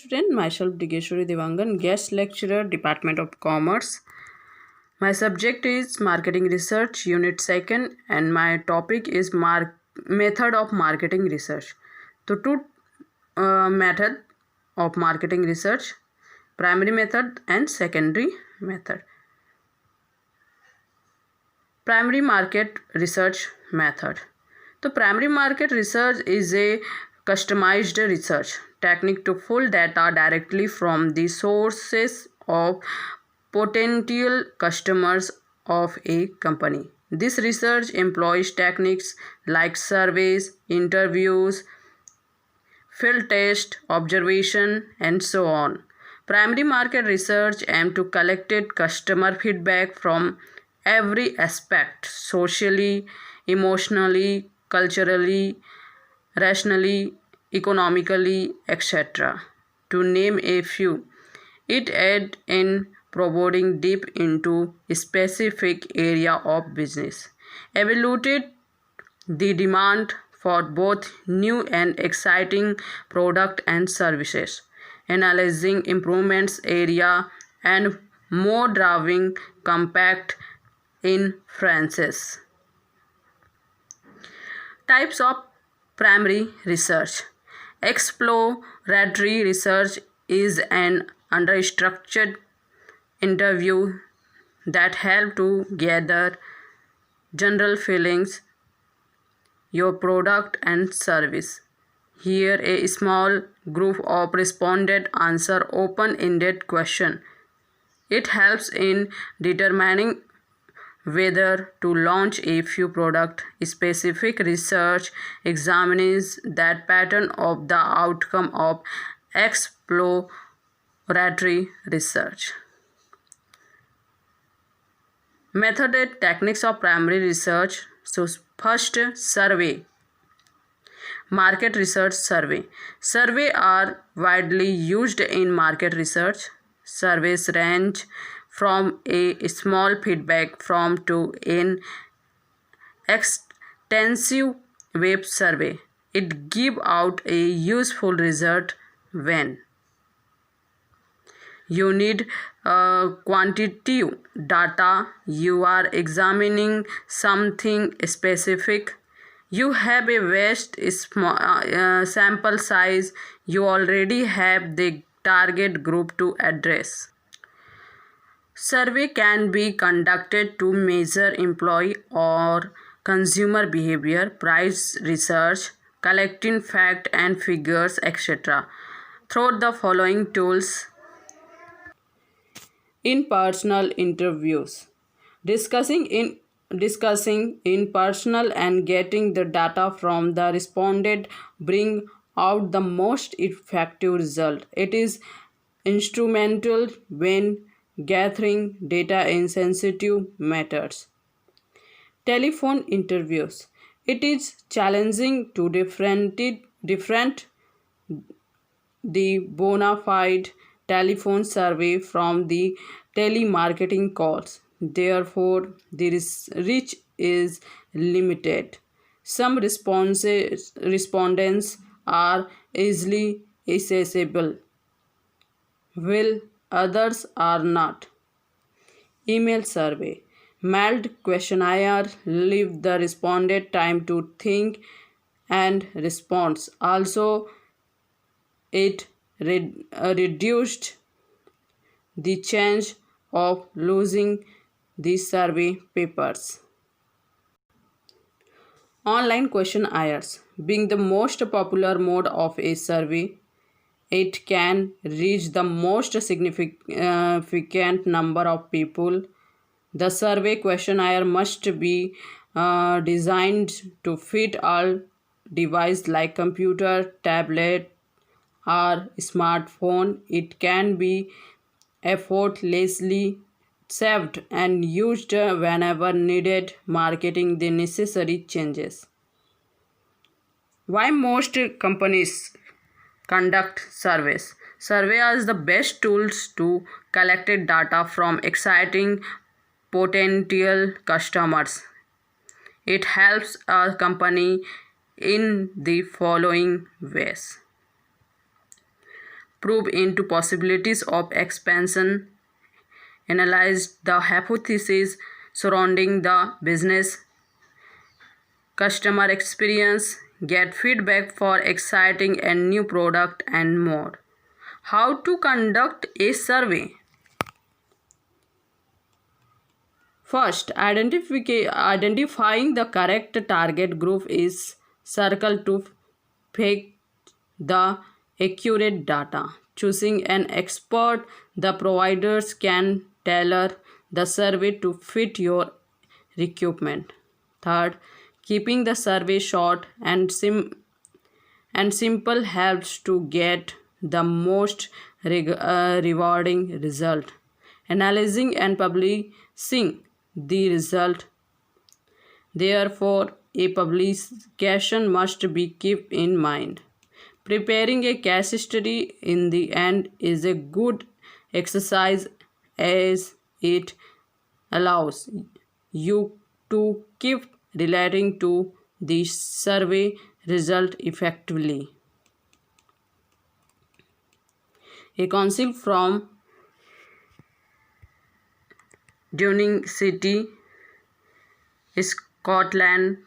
student, myself Digeshwari Devangan, guest lecturer, Department of Commerce. My subject is Marketing Research, Unit 2nd, and my topic is Method of Marketing Research. So, two method of marketing research, primary method and secondary method. Primary market research method. The primary market research is a customized research technique to pull data directly from the sources of potential customers of a company. This research employs techniques like surveys, interviews, field test, observation, and so on. Primary market research aims to collect customer feedback from every aspect: socially, emotionally, culturally, rationally, economically, etc. To name a few, it aids in probing deep into a specific area of business, evaluated the demand for both new and exciting product and services, analyzing improvements area and more driving compact inferences. Types of primary research. Exploratory research is an understructured interview that help to gather general feelings your product and service. Here a small group of respondents answer open-ended question. It helps in determining whether to launch a few product. Specific research examines that pattern of the outcome of exploratory research. Method and techniques of primary research. So first, survey. Market research survey. Surveys are widely used in market research. Surveys range from a small feedback form to an extensive web survey. It gives out a useful result when you need quantitative data, you are examining something specific, you have a vast sample size, you already have the target group to address. Survey can be conducted to measure employee or consumer behavior, price research, collecting facts and figures, etc. through the following tools. In-personal interviews. Discussing in personal and getting the data from the respondent bring out the most effective result. It is instrumental when gathering data in sensitive matters. Telephone interviews. It is challenging to different the bona fide telephone survey from the telemarketing calls. Therefore, the reach is limited. Some respondents are easily accessible, while others are not. Email survey. Mailed questionnaire leave the respondent time to think and response. Also, it reduced the chance of losing the survey papers. Online questionnaires. Being the most popular mode of a survey, it can reach the most significant number of people. The survey questionnaire must be designed to fit all devices like computer, tablet, or smartphone. It can be effortlessly saved and used whenever needed, marketing the necessary changes. Why most companies conduct surveys? Surveys are the best tools to collect data from exciting potential customers. It helps a company in the following ways. probe into possibilities of expansion, analyze the hypotheses surrounding the business, customer experience, get feedback for exciting and new product, and more. How to conduct a survey? First, identifying the correct target group is circle to pick the accurate data. Choosing an expert, the providers can tailor the survey to fit your requirement. Third, keeping the survey short and simple helps to get the most rewarding result. Analyzing and publishing the result. Therefore, a publication must be kept in mind. Preparing a case study in the end is a good exercise as it allows you to keep relating to the survey result effectively. A council from Duning City, Scotland,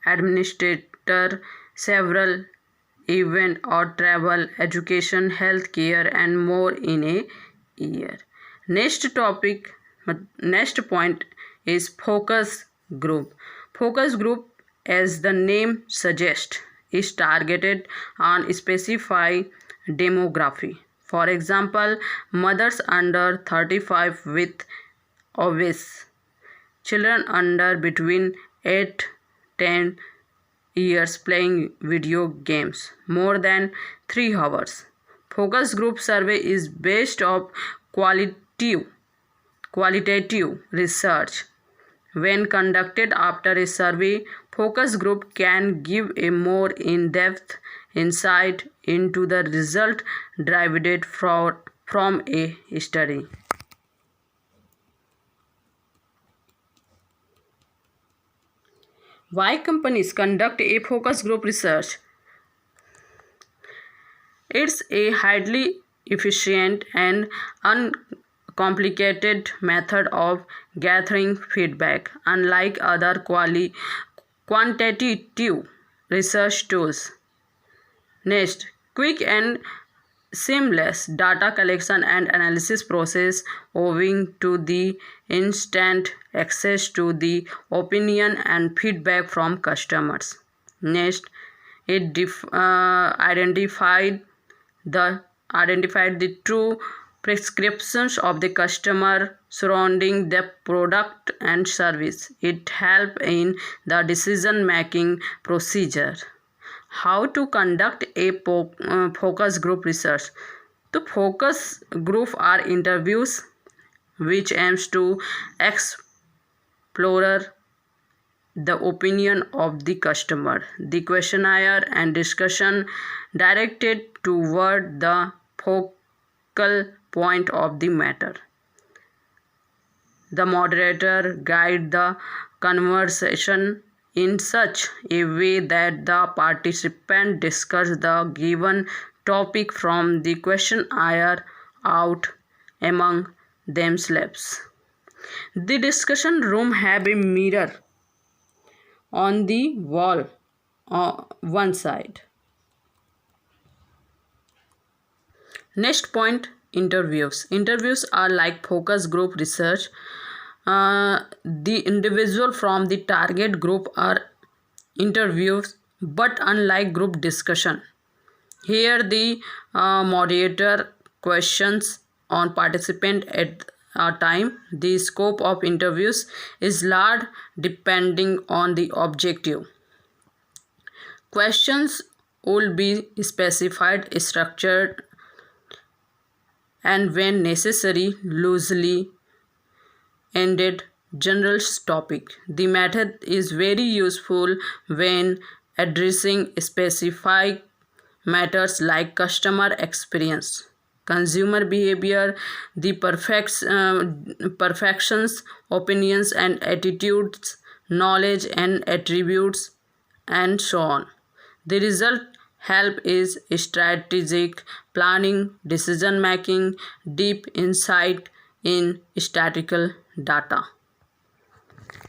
administrator several event or travel, education, healthcare, and more in a year. Next point is focus group. Focus group, as the name suggests, is targeted on specified demography. For example, mothers under 35 with obese, children under between 8-10 years playing video games more than 3 hours. Focus group survey is based on qualitative research. When conducted after a survey, focus group can give a more in-depth insight into the result derived from a study. Why companies conduct a focus group research? It's a highly efficient and uncomplicated method of gathering feedback, unlike other quantitative research tools. Next, quick and seamless data collection and analysis process owing to the instant access to the opinion and feedback from customers. Next, it identified the true prescriptions of the customer surrounding the product and service. It helped in the decision making procedure. How to conduct a focus group research? The focus group are interviews which aims to explore the opinion of the customer. The questionnaire and discussion directed toward the focal point of the matter. The moderator guides the conversation in such a way that the participants discuss the given topic from the questionnaire out among themselves. The discussion room have a mirror on the wall on one side. Next point, interviews. Interviews are like focus group research. The individual from the target group are interviews, but unlike group discussion, here the moderator questions on participant at a time. The scope of interviews is large depending on the objective. Questions will be specified, structured, and when necessary loosely ended general topic. The method is very useful when addressing specific matters like customer experience, consumer behavior, the perfections, opinions and attitudes, knowledge and attributes, and so on. The result help is strategic planning, decision making, deep insight in statistical data.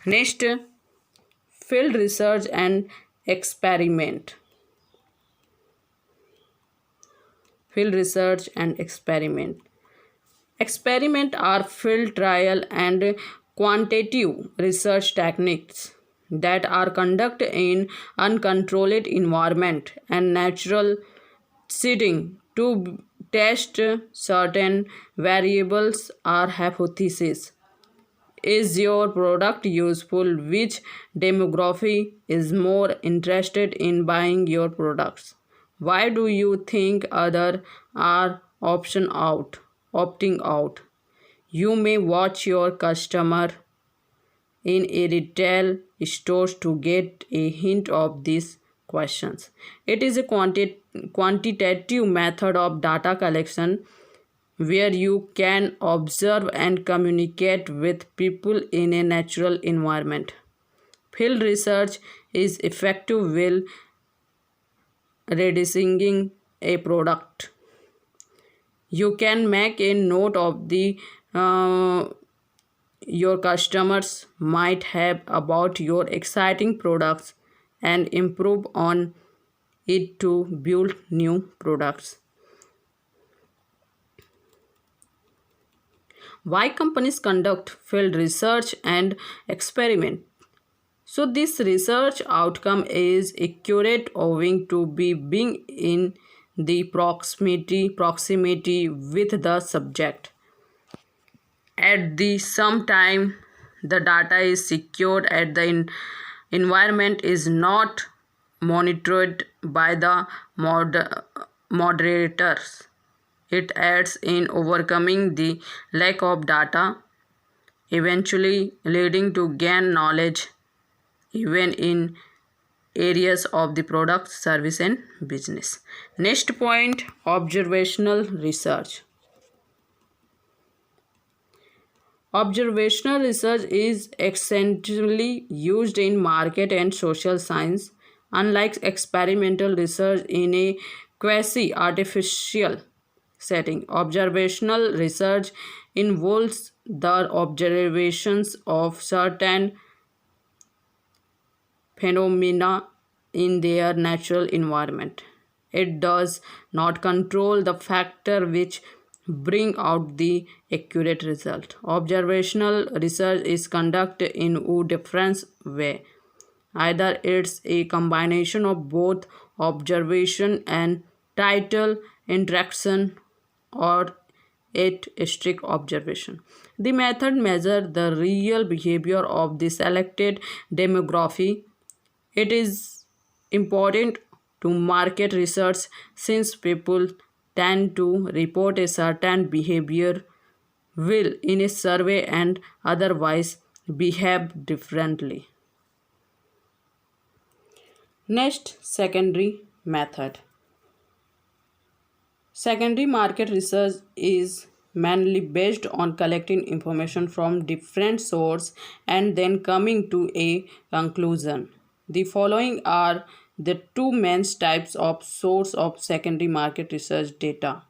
Next, field research and experiment. Field research and experiment. Experiment are field trial and quantitative research techniques that are conducted in uncontrolled environment and natural setting to test certain variables or hypotheses. Is your product useful? Which demography is more interested in buying your products? Why do you think others are opting out? You may watch your customer in a retail store to get a hint of these questions. It is a quantitative method of data collection where you can observe and communicate with people in a natural environment. Field research is effective while redesigning a product. You can make a note of the your customers might have about your exciting products and improve on it to build new products. Why companies conduct field research and experiment? So this research outcome is accurate owing to being in the proximity with the subject. At the same time, the data is secured at the environment is not monitored by the moderators. It aids in overcoming the lack of data, eventually leading to gain knowledge even in areas of the product, service and business. Next point, observational research. Observational research is extensively used in market and social science, unlike experimental research in a quasi-artificial setting. Observational research involves the observations of certain phenomena in their natural environment. It does not control the factor which bring out the accurate result. Observational research is conducted in a different way. Either it's a combination of both observation and title interaction, or it strict observation. The method measures the real behavior of the selected demography. It is important to market research since people tend to report a certain behavior will in a survey and otherwise behave differently. Next, secondary method. Secondary market research is mainly based on collecting information from different sources and then coming to a conclusion. The following are the two main types of source of secondary market research data.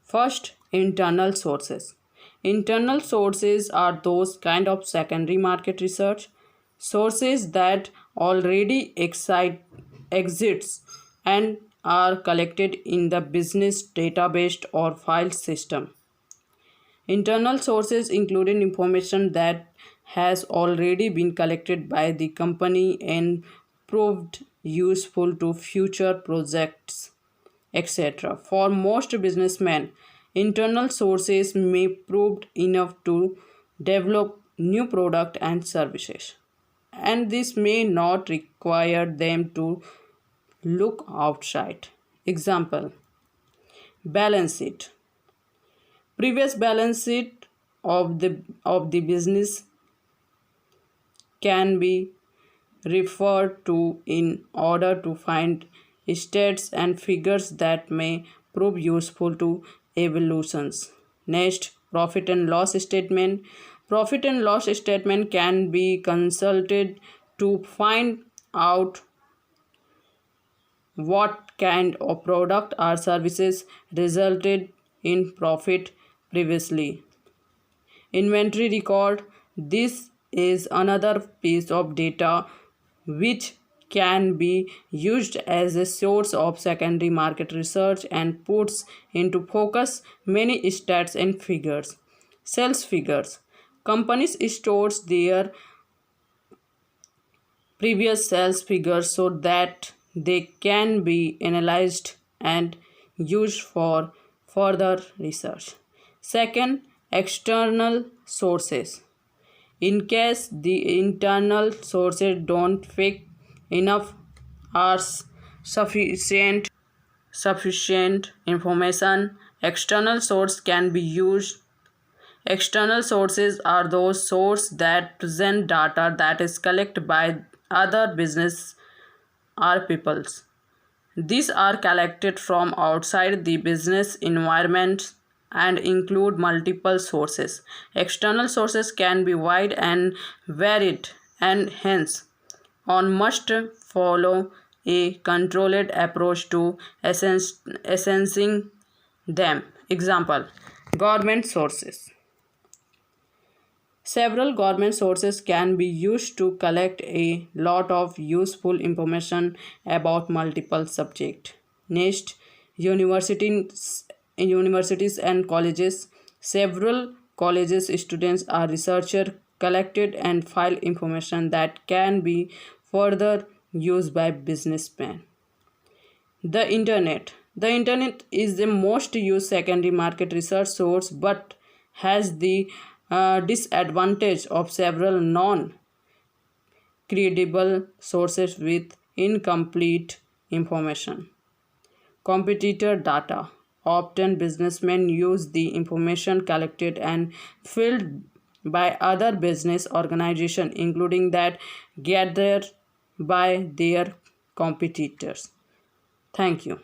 First, internal sources. Internal sources are those kind of secondary market research sources that already exists and are collected in the business database or file system. Internal sources include information that has already been collected by the company and proved useful to future projects, etc. For most businessmen, internal sources may prove enough to develop new product and services, and this may not require them to look outside. Example: balance sheet. Previous balance sheet of the business can be referred to in order to find stats and figures that may prove useful to evaluations. Next, profit and loss statement. Profit and loss statement can be consulted to find out what kind of product or services resulted in profit previously. Inventory record. This is another piece of data which can be used as a source of secondary market research and puts into focus many stats and figures. Sales figures. Companies stores their previous sales figures so that they can be analyzed and used for further research. Second, external sources. In case the internal sources don't fit enough or sufficient information, external source can be used. External sources are those sources that present data that is collected by other business or peoples. These are collected from outside the business environment and include multiple sources. External sources can be wide and varied, and hence one must follow a controlled approach to assessing them. Example: government sources. Several government sources can be used to collect a lot of useful information about multiple subjects. Next, universities and colleges. Several colleges students are researchers collected and file information that can be further used by businessmen. The internet. The internet is the most used secondary market research source but has the disadvantage of several non credible sources with incomplete information. Competitor data. Often businessmen use the information collected and filled by other business organizations, including that gathered by their competitors. Thank you.